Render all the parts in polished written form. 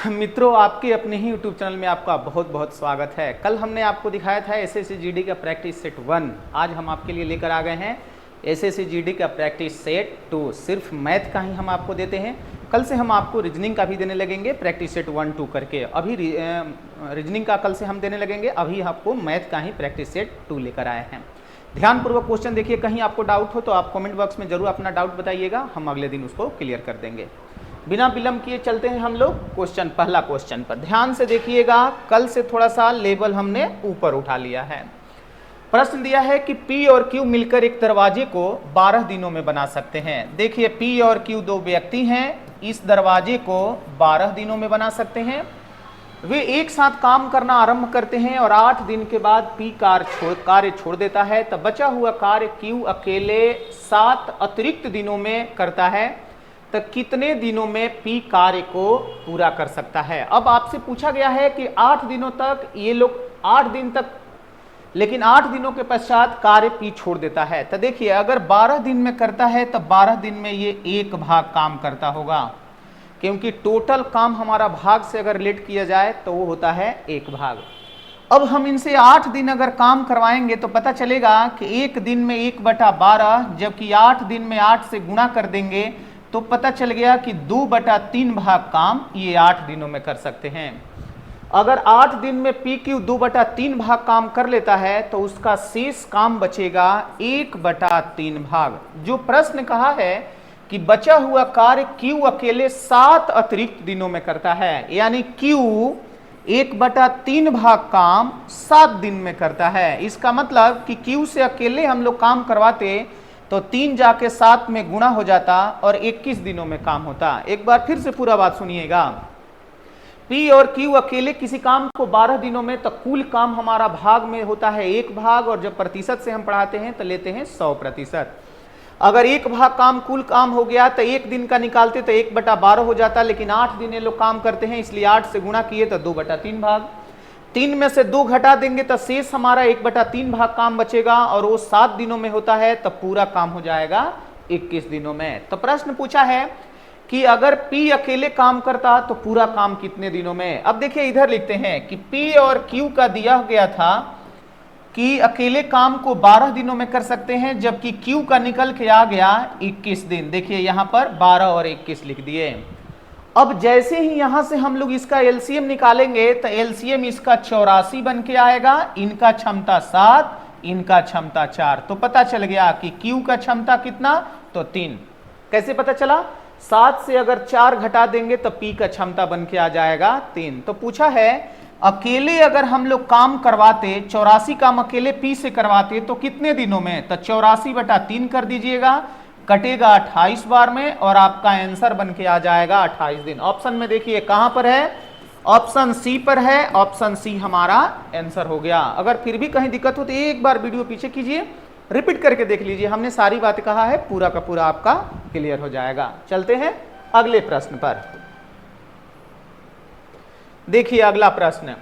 मित्रों, आपके अपने ही YouTube चैनल में आपका बहुत बहुत स्वागत है। कल हमने आपको दिखाया था एसएससी जीडी का प्रैक्टिस सेट 1। आज हम आपके लिए लेकर आ गए हैं एसएससी जीडी का प्रैक्टिस सेट 2। सिर्फ मैथ का ही हम आपको देते हैं। कल से हम आपको रीजनिंग का भी देने लगेंगे प्रैक्टिस सेट 1 2 करके। अभी रीजनिंग का कल से हम देने लगेंगे। अभी आपको मैथ का ही प्रैक्टिस सेट 2 लेकर आए हैं। ध्यानपूर्वक क्वेश्चन देखिए। कहीं आपको डाउट हो तो आप कमेंट बॉक्स में जरूर अपना डाउट बताइएगा, हम अगले दिन उसको क्लियर कर देंगे। बिना विलंब किए चलते हैं हम लोग क्वेश्चन, पहला क्वेश्चन पर ध्यान से देखिएगा। कल से थोड़ा सा लेवल हमने ऊपर उठा लिया है। प्रश्न दिया है कि P और Q मिलकर एक दरवाजे को 12 दिनों में बना सकते हैं। देखिए P और Q दो व्यक्ति हैं, इस दरवाजे को 12 दिनों में बना सकते हैं। वे एक साथ काम करना आरंभ करते हैं और 8 दिन के बाद P कार्य छोड़ देता है, तब बचा हुआ कार्य Q अकेले 7 अतिरिक्त दिनों में करता है, तो कितने दिनों में P कार्य को पूरा कर सकता है। अब आपसे पूछा गया है कि 8 दिनों तक ये लोग 8 दिन तक, लेकिन 8 दिनों के पश्चात कार्य P छोड़ देता है। तो देखिए अगर 12 दिन में करता है तो 12 दिन में ये एक भाग काम करता होगा, क्योंकि टोटल काम हमारा भाग से अगर रिलेट किया जाए तो वो होता है एक भाग। अब हम इनसे 8 दिन अगर काम करवाएंगे तो पता चलेगा कि एक दिन में 1/12, जबकि 8 दिन में 8 से गुणा कर देंगे तो पता चल गया कि 2/3 भाग काम ये 8 दिनों में कर सकते हैं। अगर 8 दिन में PQ 2/3 भाग काम कर लेता है तो उसका शेष काम बचेगा 1/3 भाग। जो प्रश्न कहा है कि बचा हुआ कार्य Q अकेले 7 अतिरिक्त दिनों में करता है, यानी Q 1/3 भाग काम 7 दिन में करता है। इसका मतलब कि Q से अकेले हम लोग काम करवाते तो 3 जाके 7 में गुणा हो जाता और 21 दिनों में काम होता। एक बार फिर से पूरा बात सुनिएगा। P और Q अकेले किसी काम को 12 दिनों में, तो कुल काम हमारा भाग में होता है 1 भाग, और जब प्रतिशत से हम पढ़ाते हैं तो लेते हैं 100%। अगर 1 भाग काम कुल काम हो गया तो 1 दिन का निकालते तो 1/12 हो जाता, लेकिन 8 दिन ये लोग काम करते हैं इसलिए 8 से गुणा किए तो 2/3 भाग। 3 में से 2 घटा देंगे तो शेष हमारा 1/3 भाग काम बचेगा, और वो 7 दिनों में होता है तो पूरा काम हो जाएगा 21 दिनों में। तो प्रश्न पूछा है कि अगर P अकेले काम करता तो पूरा काम कितने दिनों में। अब देखिए इधर लिखते हैं कि P और Q का दिया गया था कि अकेले काम को 12 दिनों में कर सकते हैं, जबकि Q का निकल के आ गया 21 दिन। देखिए यहां पर 12 और 21 लिख दिए। अब जैसे ही यहां से हम लोग इसका एलसीएम निकालेंगे तो एलसीएम इसका 84 बन के आएगा, इनका क्षमता 7, इनका क्षमता 4, तो पता चल गया कि Q का क्षमता कितना, तो 3। कैसे पता चला? 7 से अगर 4 घटा देंगे तो P का क्षमता बन के आ जाएगा 3। तो पूछा है अकेले अगर हम लोग काम करवाते, 84 काम अकेले P से करवाते तो कितने दिनों में, तो 84/3 कर दीजिएगा, कटेगा 28 बार में, और आपका आंसर बन के आ जाएगा 28 दिन। ऑप्शन में देखिए कहां पर है, ऑप्शन सी पर है। ऑप्शन सी हमारा आंसर हो गया। अगर फिर भी कहीं दिक्कत हो तो एक बार वीडियो पीछे कीजिए, रिपीट करके देख लीजिए, हमने सारी बातें कहा है, पूरा का पूरा आपका क्लियर हो जाएगा। चलते हैं अगले प्रश्न पर। देखिए अगला प्रश्न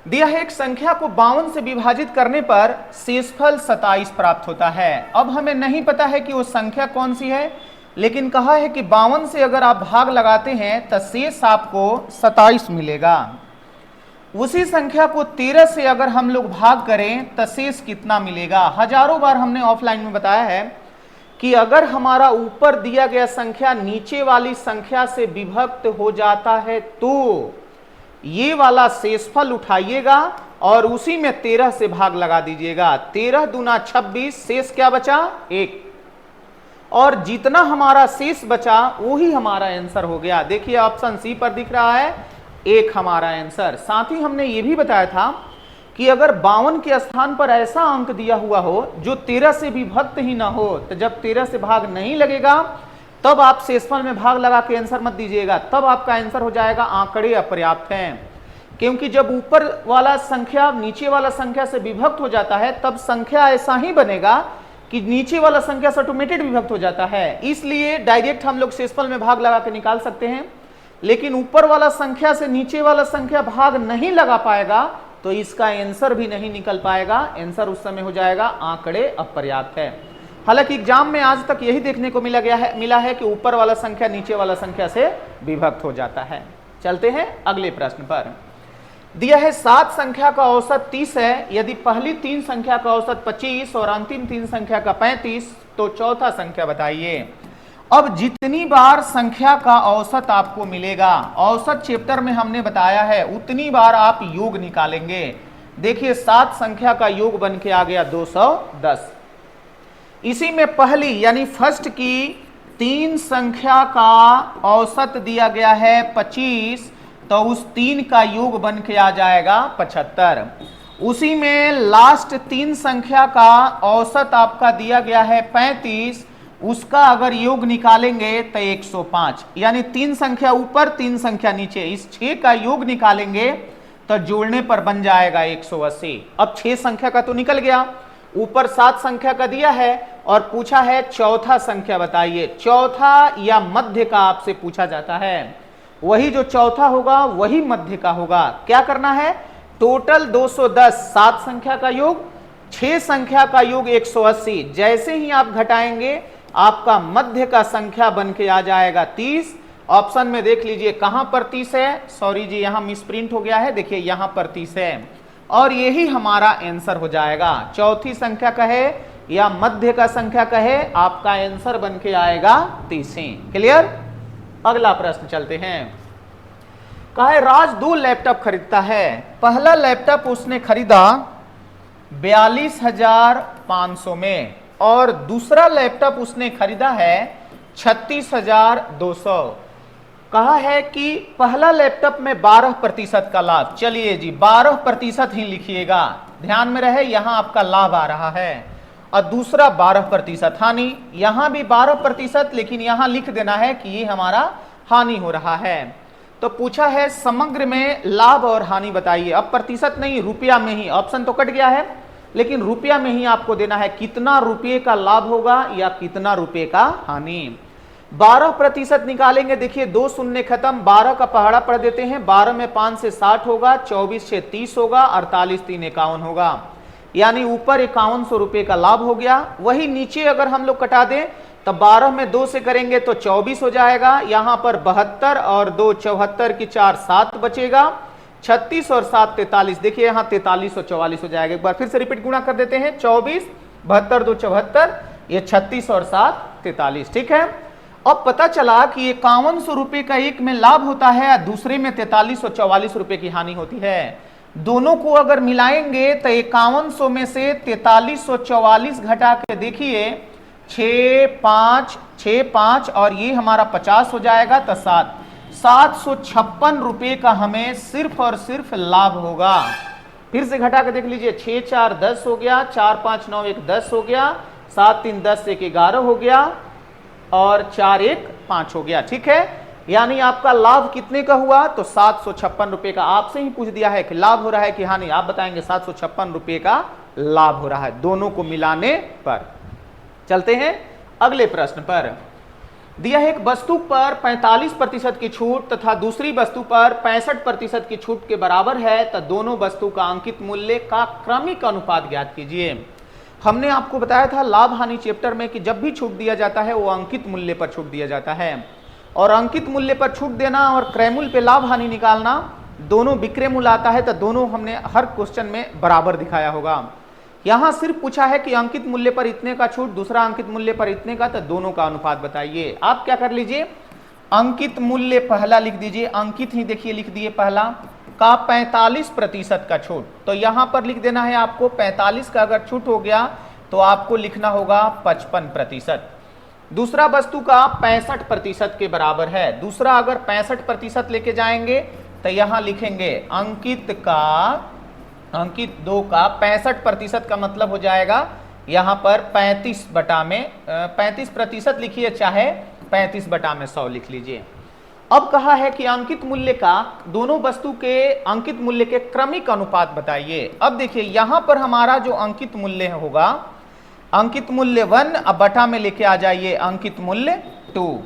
दिया है, एक संख्या को 52 से विभाजित करने पर शेषफल 27 प्राप्त होता है। अब हमें नहीं पता है कि वो संख्या कौन सी है, लेकिन कहा है कि 52 से अगर आप भाग लगाते हैं तो शेष आपको 27 मिलेगा। उसी संख्या को 13 से अगर हम लोग भाग करें तो शेष कितना मिलेगा। हजारों बार हमने ऑफलाइन में बताया है कि अगर हमारा ऊपर दिया गया संख्या नीचे वाली संख्या से विभक्त हो जाता है तो ये वाला शेषफल उठाइएगा और उसी में 13 से भाग लगा दीजिएगा। 13 दूना 26, शेष क्या बचा 1, और जितना हमारा शेष बचा वही हमारा आंसर हो गया। देखिए ऑप्शन सी पर दिख रहा है 1 हमारा आंसर। साथ ही हमने ये भी बताया था कि अगर 52 के स्थान पर ऐसा अंक दिया हुआ हो जो 13 से विभक्त ही ना हो, तो जब 13 से भाग नहीं लगेगा तब आप शेषफल में भाग लगा के आंसर मत दीजिएगा, तब आपका आंसर हो जाएगा आंकड़े अपर्याप्त हैं। क्योंकि जब ऊपर वाला संख्या नीचे वाला संख्या से विभक्त हो जाता है तब संख्या ऐसा ही बनेगा कि नीचे वाला संख्या से ऑटोमेटेड विभक्त हो जाता है, इसलिए डायरेक्ट हम लोग शेषफल में भाग लगा के निकाल सकते हैं। लेकिन ऊपर वाला संख्या से नीचे वाला संख्या भाग नहीं लगा पाएगा तो इसका आंसर भी नहीं निकल पाएगा, आंसर उस समय हो जाएगा आंकड़े अपर्याप्त है। हालांकि एग्जाम में आज तक यही देखने को मिला है कि ऊपर वाला संख्या नीचे वाला संख्या से विभक्त हो जाता है। चलते हैं अगले प्रश्न पर। दिया है 7 संख्या का औसत 30 है, यदि पहली 3 संख्या का औसत 25 और अंतिम 3 संख्या का 35 तो चौथा संख्या बताइए। अब जितनी बार संख्या का औसत आपको मिलेगा, औसत चैप्टर में हमने बताया है, उतनी बार आप योग निकालेंगे। देखिए 7 संख्या का योग बन के आ गया 210। इसी में पहली यानी फर्स्ट की 3 संख्या का औसत दिया गया है 25, तो उस 3 का योग बन के आ जाएगा 75। उसी में लास्ट 3 संख्या का औसत आपका दिया गया है 35, उसका अगर योग निकालेंगे तो 105, यानी 3 संख्या ऊपर 3 संख्या नीचे, इस 6 का योग निकालेंगे तो जोड़ने पर बन जाएगा 180। अब 6 संख्या का तो निकल गया, ऊपर 7 संख्या का दिया है और पूछा है चौथा संख्या बताइए। चौथा या मध्य का आपसे पूछा जाता है, वही जो चौथा होगा वही मध्य का होगा। क्या करना है, टोटल 210, 7 संख्या का योग, 6 संख्या का योग 180। जैसे ही आप घटाएंगे आपका मध्य का संख्या बन के आ जाएगा 30। ऑप्शन में देख लीजिए कहां पर 30 है, सॉरी जी यहां मिसप्रिंट हो गया है, देखिए यहां पर 30 है और यही हमारा आंसर हो जाएगा। चौथी संख्या कहे या मध्य का संख्या कहे, आपका आंसर बन के आएगा 30। क्लियर। अगला प्रश्न चलते हैं। कहा है राज 2 लैपटॉप खरीदता है। पहला लैपटॉप उसने खरीदा 42,500 में और दूसरा लैपटॉप उसने खरीदा है 36,200। कहा है कि पहला लैपटॉप में 12% का लाभ। चलिए जी 12% ही लिखिएगा, ध्यान में रहे यहां आपका लाभ आ रहा है, और दूसरा 12% हानि। यहां भी 12%, लेकिन यहां लिख देना है कि ये हमारा हानि हो रहा है। तो पूछा है समग्र में लाभ और हानि बताइए। अब प्रतिशत नहीं, रुपया में ही, ऑप्शन तो कट गया है लेकिन रुपया में ही आपको देना है, कितना रुपये का लाभ होगा या कितना रुपये का हानि। 12% निकालेंगे, देखिए 2 शून्य खत्म, 12 का पहाड़ा पढ़ देते हैं, 12 में 5 से 60 होगा, 24 से 30 होगा, 48 3 51 होगा, यानी ऊपर 5100 रुपये का लाभ हो गया। वही नीचे अगर हम लोग कटा दें तो 12 में 2 से करेंगे तो 24 हो जाएगा, यहां पर 72 और 2 74 की 4 7 बचेगा, 36 और 7 43, देखिए यहां 43 और 44 हो जाएगा। एक बार फिर से रिपीट गुणा कर देते हैं, 24 72 2 74, ये 36 और 7 43। ठीक है। अब पता चला कि 5100 रुपये का एक में लाभ होता है, दूसरे में 43 और 44 रुपये की हानि होती है। दोनों को अगर मिलाएंगे तो 5100 में से 43 और 44 घटा के देखिए 6 5 और ये हमारा 50 हो जाएगा, तो 756 रुपये का हमें सिर्फ और सिर्फ लाभ होगा। फिर से घटा के देख लीजिए, 6 4 10 हो गया, 4 5 9 1 10 हो गया, 7 3 10 1 11 हो गया और 4 1 5 हो गया। ठीक है, यानी आपका लाभ कितने का हुआ, तो 756 रुपये का। आपसे ही पूछ दिया है कि लाभ हो रहा है कि हानि, आप बताएंगे 756 रुपये का लाभ हो रहा है दोनों को मिलाने पर। चलते हैं अगले प्रश्न पर। दिया है एक वस्तु पर 45% की छूट तथा दूसरी वस्तु पर 65% की छूट के बराबर है, तो दोनों वस्तु का अंकित मूल्य का क्रमिक अनुपात ज्ञात कीजिए। हमने आपको बताया था लाभ हानि चैप्टर में कि जब भी छूट दिया जाता है वो अंकित मूल्य पर छूट दिया जाता है, और अंकित मूल्य पर छूट देना और क्रय मूल्य पे लाभ हानि निकालना दोनों विक्रय मूल्य आता है, तो दोनों हमने हर क्वेश्चन में बराबर दिखाया होगा। यहां सिर्फ पूछा है कि अंकित मूल्य पर इतने का छूट, दूसरा अंकित मूल्य पर इतने का, तो दोनों का अनुपात बताइए। आप क्या कर लीजिए, अंकित मूल्य पहला लिख दीजिए, अंकित ही देखिए लिख दिए पहला का 45% का छूट, तो यहां पर लिख देना है आपको 45 का अगर छूट हो गया तो आपको लिखना होगा 55%। दूसरा वस्तु का 65% के बराबर है, दूसरा अगर 65% लेके जाएंगे तो यहां लिखेंगे अंकित 2 का 65% का मतलब हो जाएगा यहां पर 35% लिखिए, चाहे 35/100 लिख लीजिए। अब कहा है कि अंकित मूल्य का दोनों वस्तु के अंकित मूल्य के क्रमिक अनुपात बताइए। अब देखिए यहां पर हमारा जो अंकित मूल्य होगा, अंकित मूल्य 1, अब बटा में लेके आ जाइए अंकित मूल्य 2।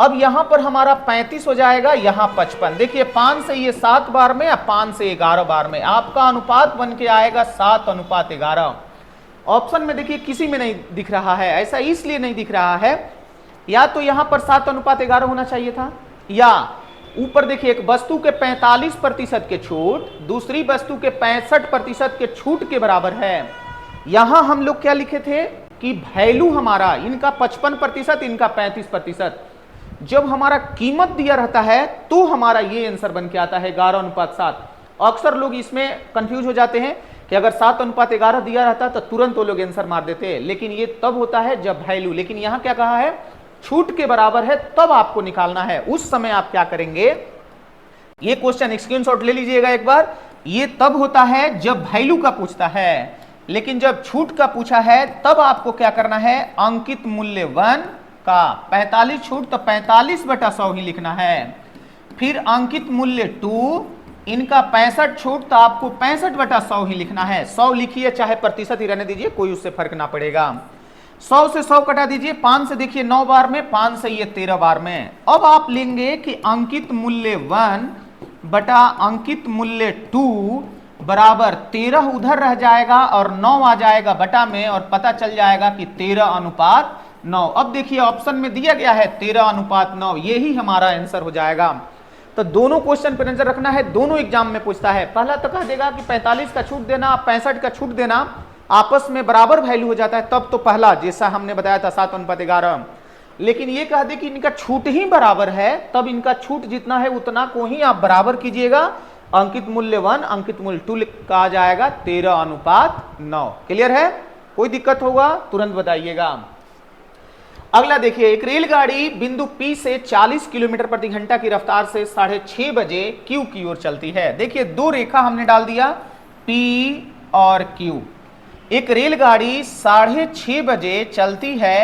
अब यहां पर हमारा 35 हो जाएगा, यहां 55। देखिए 5 से ये 7 बार में, 5 से 11 बार में, आपका अनुपात बन के आएगा 7:11। ऑप्शन में देखिए किसी में नहीं दिख रहा है, ऐसा इसलिए नहीं दिख रहा है, या तो यहां पर 7:11 होना चाहिए था, या ऊपर देखिए, एक वस्तु के 45% के छूट दूसरी वस्तु के 65% के छूट के बराबर है। यहां हम लोग क्या लिखे थे कि वैल्यू हमारा, इनका 55%, इनका 35%। जब हमारा कीमत दिया रहता है तो हमारा ये आंसर बन के आता है 11:7। अक्सर लोग इसमें कंफ्यूज हो जाते हैं कि अगर 7:11 दिया रहता तो तुरंत वो लोग आंसर मार देते, लेकिन ये तब होता है जब वैल्यू, लेकिन यहां क्या कहा है, छूट के बराबर है, तब आपको निकालना है। उस समय आप क्या करेंगे, ये क्वेश्चन स्क्रीनशॉट ले लीजिएगा एक बार। ये तब होता है जब वैल्यू का पूछता है, लेकिन जब छूट का पूछा है तब आपको क्या करना है, अंकित मूल्य 1 का 45 छूट तो 45/100 ही लिखना है। फिर अंकित मूल्य 2, इनका 65 छूट तो आपको 65/100 ही लिखना है। 100 लिखिए, चाहे प्रतिशत ही रहने दीजिए, कोई उससे फर्क ना पड़ेगा। 100 से 100 कटा दीजिए, 5 से देखिए 9 बार में, 5 से ये 13 बार में। अब आप लेंगे कि अंकित मूल्य 1 बटा अंकित मूल्य 2 बराबर 13 उधर रह जाएगा और 9 आ जाएगा बटा में, और पता चल जाएगा कि 13:9। अब देखिए ऑप्शन में दिया गया है 13:9, यही हमारा आंसर हो जाएगा। तो दोनों क्वेश्चन पर नजर रखना है, दोनों एग्जाम में पूछता है। पहला तो कह देगा कि 45 का छूट देना, 65 का छूट देना, आपस में बराबर वैल्यू हो जाता है, तब तो पहला जैसा हमने बताया था 7:11। लेकिन ये कह दे कि इनका छूट ही बराबर है, तब इनका छूट जितना है उतना को ही आप बराबर कीजिएगा। अंकित मूल्य 1 अंकित मूल्य 2 कहा जाएगा 13:9। क्लियर है? कोई दिक्कत होगा तुरंत बताइएगा। अगला देखिए, एक रेलगाड़ी बिंदु P से 40 किलोमीटर प्रति घंटा की रफ्तार से 6:30 बजे Q की ओर चलती है। देखिए दो रेखा हमने डाल दिया, P और Q। एक रेलगाड़ी 6:30 बजे चलती है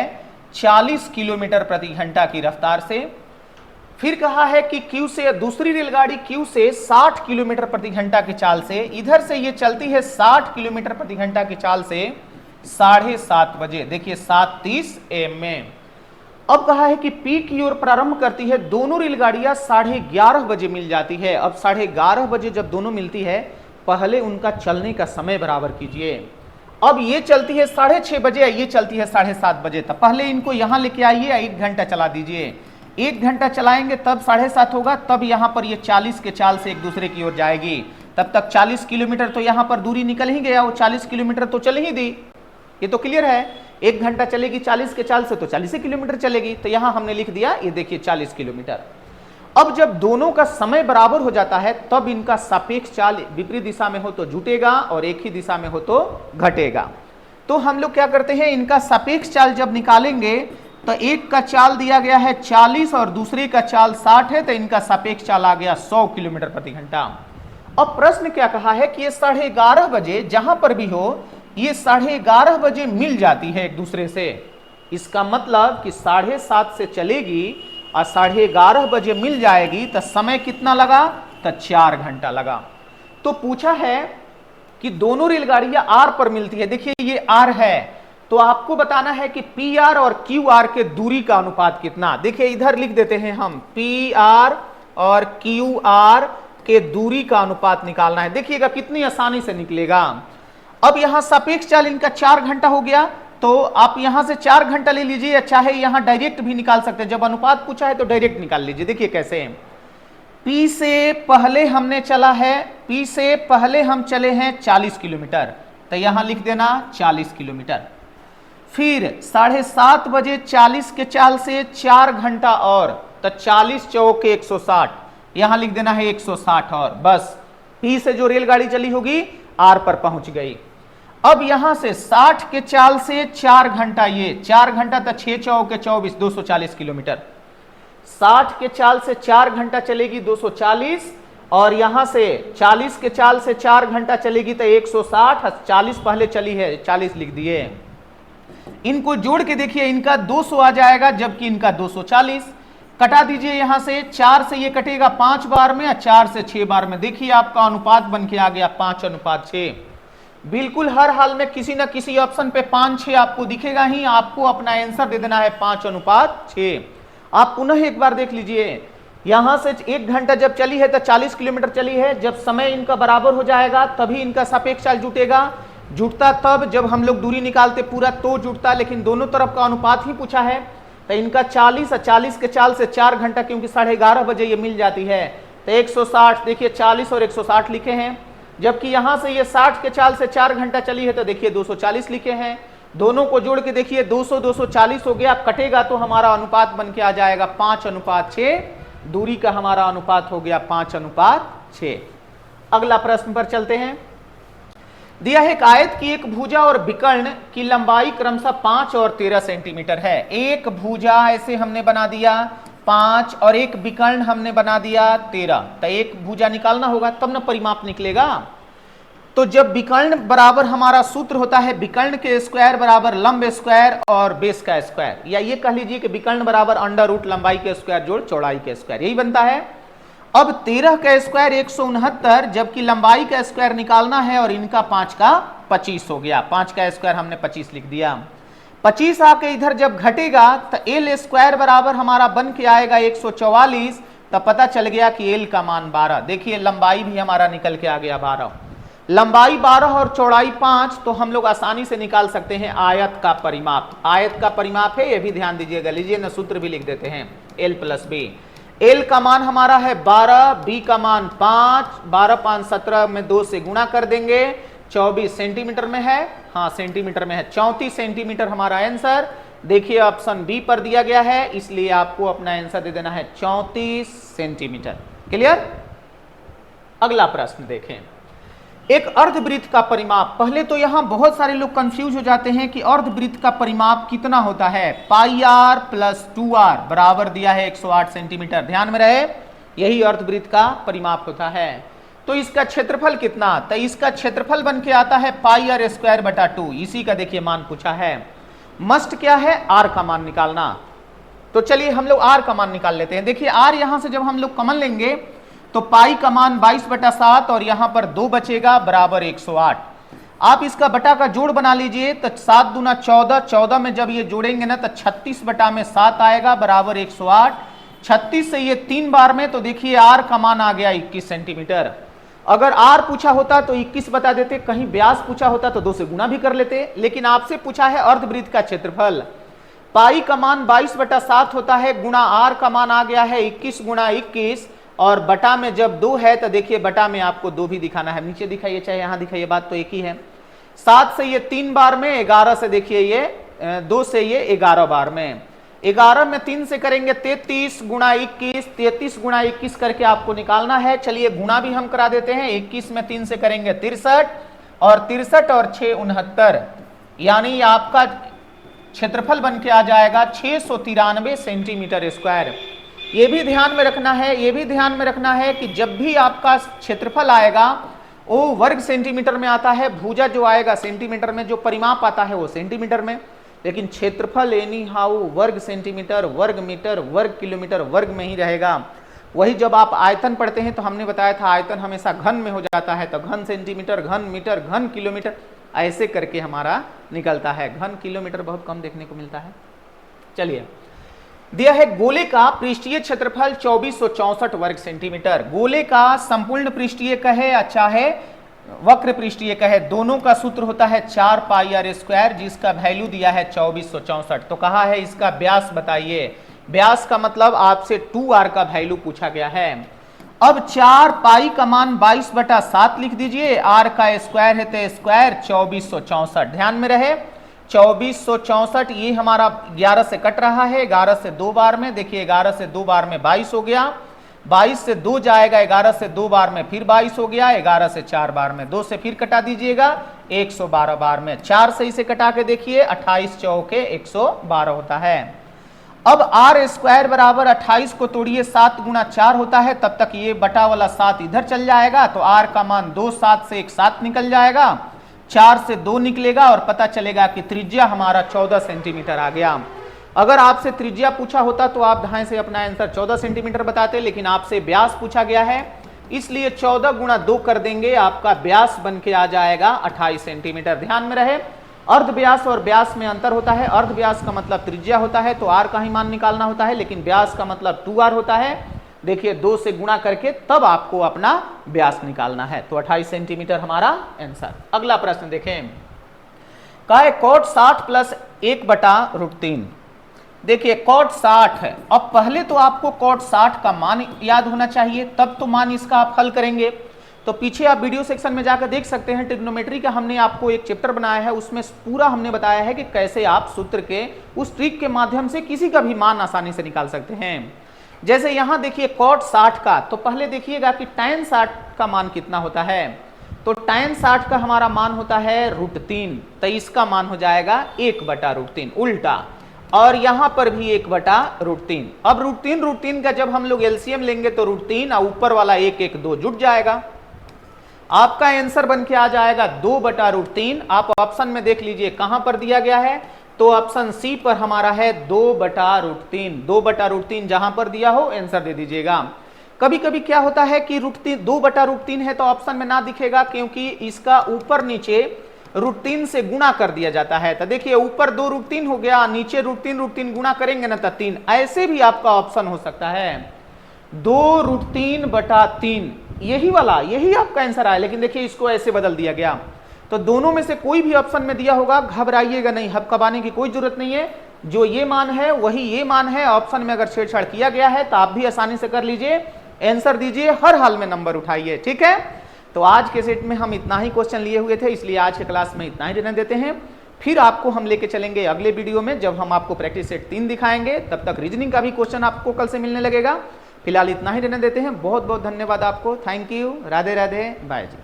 40 किलोमीटर प्रति घंटा की रफ्तार से। फिर कहा है कि Q से, दूसरी रेलगाड़ी Q से 60 किलोमीटर प्रति घंटा की चाल से, इधर से ये चलती है 60 किलोमीटर प्रति घंटा की चाल से 7:30 बजे, देखिए 7:30 AM में। अब कहा है कि P की ओर प्रारंभ करती है, दोनों रेलगाड़ियां 11:30 बजे मिल जाती है। अब 11:30 बजे जब दोनों मिलती है, पहले उनका चलने का समय बराबर कीजिए। अब ये चलती है 6:30 बजे, ये चलती है 7:30 बजे, तब पहले इनको यहां लेके आइए, 1 घंटा चला दीजिए। 1 घंटा चलाएंगे तब 7:30 होगा, तब यहां पर ये 40 के चाल से एक दूसरे की ओर जाएगी। तब तक 40 किलोमीटर तो यहां पर दूरी निकल ही गया, वो 40 किलोमीटर तो चल ही दी। ये तो क्लियर है, 1 घंटा चलेगी 40 के चाल से तो 40 किलोमीटर चलेगी, तो यहां हमने लिख दिया, ये देखिए 40 किलोमीटर। अब जब दोनों का समय बराबर हो जाता है, तब इनका सापेक्ष चाल विपरीत दिशा में हो तो जुटेगा और एक ही दिशा में हो तो घटेगा। तो हम लोग क्या करते हैं, इनका सापेक्ष चाल जब निकालेंगे तो एक का चाल दिया गया है 40 और दूसरे का चाल 60 है, तो इनका सापेक्ष चाल आ गया 100 किलोमीटर प्रति घंटा। अब प्रश्न क्या कहा है कि ये 11:30 बजे जहां पर भी हो, ये 11:30 बजे मिल जाती है एक दूसरे से। इसका मतलब कि 7:30 से चलेगी और 11:30 बजे मिल जाएगी, तो समय कितना लगा, तो 4 घंटा लगा। तो पूछा है कि दोनों रेलगाड़ियां आर पर मिलती है, देखिए ये आर है, तो आपको बताना है कि पी आर और क्यू आर के दूरी का अनुपात कितना। देखिए इधर लिख देते हैं हम, पी आर और क्यू आर के दूरी का अनुपात निकालना है। देखिएगा कितनी आसानी से निकलेगा। अब यहां सापेक्ष चाल इनका 4 घंटा हो गया, तो आप यहां से 4 घंटा ले लीजिए, या चाहे यहां डायरेक्ट भी निकाल सकते हैं। जब अनुपात पूछा है तो डायरेक्ट निकाल लीजिए। देखिए कैसे, P से पहले हमने चला है, P से पहले हम चले हैं 40 किलोमीटर, तो यहां लिख देना 40 किलोमीटर। फिर 7:30 बजे 40 के चाल से 4 घंटा और, तो 40 चौके 160, यहां लिख देना है 160 और बस P से जो रेलगाड़ी चली होगी R पर पहुंच गई। अब यहां से 60 के चाल से 4 घंटा, ये 4 घंटा तो 6 चौके 24, 240 किलोमीटर। 60 के चाल से 4 घंटा चलेगी 240, और यहां से 40 के चाल से 4 घंटा चलेगी तो 160, 40 पहले चली है 40 लिख दिए। इनको जोड़ के देखिए, इनका 200 आ जाएगा जबकि इनका 240। कटा दीजिए, यहां से 4 से ये कटेगा 5 बार में, 4 से 6 बार में। देखिए आपका अनुपात बन के आ गया 5:6। बिल्कुल हर हाल में किसी ना किसी ऑप्शन पे 5-6 आपको दिखेगा ही, आपको अपना आंसर दे देना है 5:6। आप पुनः एक बार देख लीजिए, यहां से 1 घंटा जब चली है तो 40 किलोमीटर चली है। जब समय इनका बराबर हो जाएगा तभी इनका सापेक्ष चाल जुटेगा। जुटता तब जब हम लोग दूरी निकालते पूरा तो जुटता, लेकिन दोनों तरफ का अनुपात ही पूछा है। तो इनका 40 और 40 के चाल से 4 घंटा, क्योंकि 11:30 बजे ये मिल जाती है, तो 160, देखिए 40 और 160 लिखे हैं। जबकि यहां से ये 60 के चाल से 4 घंटा चली है, तो देखिए 240 लिखे हैं। दोनों को जोड़ के देखिए 200 240 हो गया, कटेगा तो हमारा अनुपात बन के आ जाएगा 5:6। दूरी का हमारा अनुपात हो गया 5:6। अगला प्रश्न पर चलते हैं। दिया है एक आयत की एक भुजा और विकर्ण की लंबाई क्रमशः 5 और 13 सेंटीमीटर है। एक भुजा ऐसे हमने बना दिया 5 और एक विकर्ण हमने बना दिया 13, तो एक भुजा निकालना होगा तब ना परिमाप निकलेगा। तो जब विकर्ण बराबर हमारा सूत्र होता है विकर्ण के स्क्वायर बराबर लंब स्क्वायर और बेस का स्क्वायर, या ये कह लीजिए कि विकर्ण बराबर अंडर रूट लंबाई के स्क्वायर जोड़ चौड़ाई के स्क्वायर, यही बनता है। अब 13 का स्क्वायर 169, जबकि लंबाई का स्क्वायर निकालना है और इनका 5 का 25 हो गया। 5 का स्क्वायर हमने 25 लिख दिया। 25 आके इधर जब घटेगा तो एल स्क्वायर बराबर हमारा बन के आएगा 144, तब पता चल गया कि एल का मान 12। देखिए लंबाई भी हमारा निकल के आ गया 12, लंबाई 12 और चौड़ाई 5, तो हम लोग आसानी से निकाल सकते हैं आयत का परिमाप। आयत का परिमाप है, ये भी ध्यान दीजिएगा। लीजिए ना, सूत्र भी लिख देते हैं, एल प्लस बी। एल का मान हमारा है 12, बी का मान 5, 12 5 17 में 2 से गुणा कर देंगे, 24 सेंटीमीटर में है, हाँ सेंटीमीटर में है, 34 सेंटीमीटर हमारा आंसर। देखिए ऑप्शन बी पर दिया गया है, इसलिए आपको अपना आंसर दे देना है 34 सेंटीमीटर। क्लियर। अगला प्रश्न देखें। एक अर्धवृत्त का परिमाप। पहले तो यहां बहुत सारे लोग कंफ्यूज हो जाते हैं कि अर्धवृत्त का परिमाप कितना होता है। पाई आर प्लस 2r बराबर दिया है 108 सेंटीमीटर। ध्यान में रहे, यही अर्धवृत्त का परिमाप होता है। तो इसका क्षेत्रफल कितना, तो इसका क्षेत्रफल बन के आता है पाई आर स्क्वायर बटा 2। इसी का देखिए मान पूछा है। मस्ट क्या है, आर का मान निकालना। तो चलिए हम लोग आर का मान निकाल लेते हैं। देखिए आर यहां से जब हम लोग कॉमन लेंगे तो पाई का मान 22/7 और यहां पर 2 बचेगा बराबर 108। आप इसका बटा का जोड़ बना लीजिए, तो 7 दूना 14, 14 में जब ये जोड़ेंगे ना तो 36/7 आएगा बराबर 108। 36 से ये 3 बार में, तो देखिए आर का मान आ गया 21 सेंटीमीटर। अगर आर पूछा होता तो 21 बता देते, कहीं व्यास पूछा होता तो 2 से गुना भी कर लेते, लेकिन आपसे पूछा है अर्धवृत्त का क्षेत्रफल। पाई का मान 22/7 होता है, गुणा आर का मान आ गया है 21 गुणा 21, और बटा में जब 2 है तो देखिए बटा में आपको 2 भी दिखाना है, नीचे दिखाइए चाहे यहां दिखाइए, बात तो एक ही है। 7 से ये 3 बार में, 11 से देखिए ये 2 से ये 11 बार में, 11 में 3 से करेंगे 33 गुणा 21, 33 गुणा 21 करके आपको निकालना है। चलिए गुणा भी हम करा देते हैं, 21 में 3 से करेंगे 63, और 63 और 6 69, यानी आपका क्षेत्रफल बन के आ जाएगा 693 सेंटीमीटर स्क्वायर। ये भी ध्यान में रखना है, ये भी ध्यान में रखना है कि जब भी आपका क्षेत्रफल आएगा वो वर्ग सेंटीमीटर में आता है, भुजा जो आएगा सेंटीमीटर में, जो परिमाप आता है वो सेंटीमीटर में, लेकिन क्षेत्रफल एनी हाउ वर्ग सेंटीमीटर, वर्ग मीटर, वर्ग किलोमीटर, वर्ग में ही रहेगा। वही जब आप आयतन पढ़ते हैं तो हमने बताया था आयतन हमेशा घन में हो जाता है, तो घन सेंटीमीटर, घन मीटर, घन किलोमीटर, ऐसे करके हमारा निकलता है। घन किलोमीटर बहुत कम देखने को मिलता है। चलिए, दिया है गोले का पृष्ठीय क्षेत्रफल 2464 वर्ग सेंटीमीटर। गोले का संपूर्ण पृष्ठीय कहे या चाहे वक्र पृष्ठीय कहे, दोनों का सूत्र होता है 4 पाई आर स्क्वायर, जिसका वैल्यू दिया है 2464। तो कहा है इसका व्यास बताइए। व्यास का मतलब आपसे 2r का वैल्यू पूछा गया है। अब 4 पाई का मान 22/7 लिख दीजिए, r का स्क्वायर है तो स्क्वायर 2464। ध्यान में रहे 2464, ये हमारा 11 से कट रहा है, 11 से 2 बार में, देखिए 11 से 2 बार में 22 हो गया, 22 से 2 जाएगा, 11 से 2 बार में फिर 22 हो गया, 11 से 4 बार में 2 से फिर कटा दीजिएगा 112 बार में, 4 से इसे कटा के देखिए 28 चौके 112 होता है। अब आर स्क्वायर बराबर 28 को तोड़िए 7 गुणा 4 होता है, तब तक ये बटा वाला 7 इधर चल जाएगा, तो आर का मान 2, 7 से एक 7 निकल जाएगा, 4 से 2 निकलेगा और पता चलेगा कि त्रिज्या हमारा 14 सेंटीमीटर आ गया। अगर आपसे त्रिज्या पूछा होता तो आप ढाई से अपना आंसर 14 सेंटीमीटर बताते, लेकिन आपसे व्यास पूछा गया है, इसलिए 14 गुणा 2 कर देंगे, आपका व्यास बन के आ जाएगा 28 सेंटीमीटर। ध्यान में रहे अर्ध व्यास और व्यास में अंतर होता है। अर्ध व्यास का मतलब त्रिज्या होता है तो आर का ही मान निकालना होता है, लेकिन व्यास का मतलब 2r होता है। देखिए 2 से गुणा करके तब आपको अपना व्यास निकालना है, तो 28 सेंटीमीटर हमारा आंसर। अगला प्रश्न देखें, कहा है कोट 60 + 1/√3। देखिए कॉट 60 है। अब पहले तो आपको कॉट 60 का मान याद होना चाहिए, तब तो मान इसका आप हल करेंगे। तो पीछे आप वीडियो सेक्शन में जाकर देख सकते हैं, ट्रिग्नोमेट्री का हमने आपको एक चैप्टर बनाया है, उसमें पूरा हमने बताया है कि कैसे आप सूत्र के उस ट्रिक के माध्यम से किसी का भी मान आसानी से निकाल सकते हैं। जैसे यहां देखिए कॉट 60 का, तो पहले देखिएगा कि tan 60 का मान कितना होता है। तो tan 60 का हमारा मान होता है √3, तो इसका मान हो जाएगा 1/√3 उल्टा, और यहां पर भी 1/√3। अब √3 का जब हम लोग एलसीएम लेंगे तो √3 और ऊपर वाला 1 1 2 जुट जाएगा, आपका आंसर बन के आ जाएगा 2/√3। आप ऑप्शन में देख लीजिए कहां पर दिया गया है, तो ऑप्शन सी पर हमारा है 2/√3। 2/√3 जहां पर दिया हो आंसर दे दीजिएगा। कभी कभी क्या होता है कि √2/√3 है तो ऑप्शन में ना दिखेगा, क्योंकि इसका ऊपर नीचे √3 से गुणा कर दिया जाता है। तो देखिए ऊपर 2√3 हो गया, नीचे √3 गुणा करेंगे ना तो 3, ऐसे भी आपका ऑप्शन हो सकता है 2√3/3, यही वाला, यही आपका आंसर आया। लेकिन देखिए इसको ऐसे बदल दिया गया, तो दोनों में से कोई भी ऑप्शन में दिया होगा, घबराइएगा नहीं, हबकबाने की कोई जरूरत नहीं है। जो ये मान है वही ये मान है। ऑप्शन में अगर छेड़छाड़ किया गया है तो आप भी आसानी से कर लीजिए, आंसर दीजिए, हर हाल में नंबर उठाइए, ठीक है। तो आज के सेट में हम इतना ही क्वेश्चन लिए हुए थे, इसलिए आज के क्लास में इतना ही रहने देते हैं। फिर आपको हम लेके चलेंगे अगले वीडियो में, जब हम आपको प्रैक्टिस सेट 3 दिखाएंगे। तब तक रीजनिंग का भी क्वेश्चन आपको कल से मिलने लगेगा। फिलहाल इतना ही रहने देते हैं। बहुत बहुत धन्यवाद आपको, thank you, Radhe Radhe, bye ji.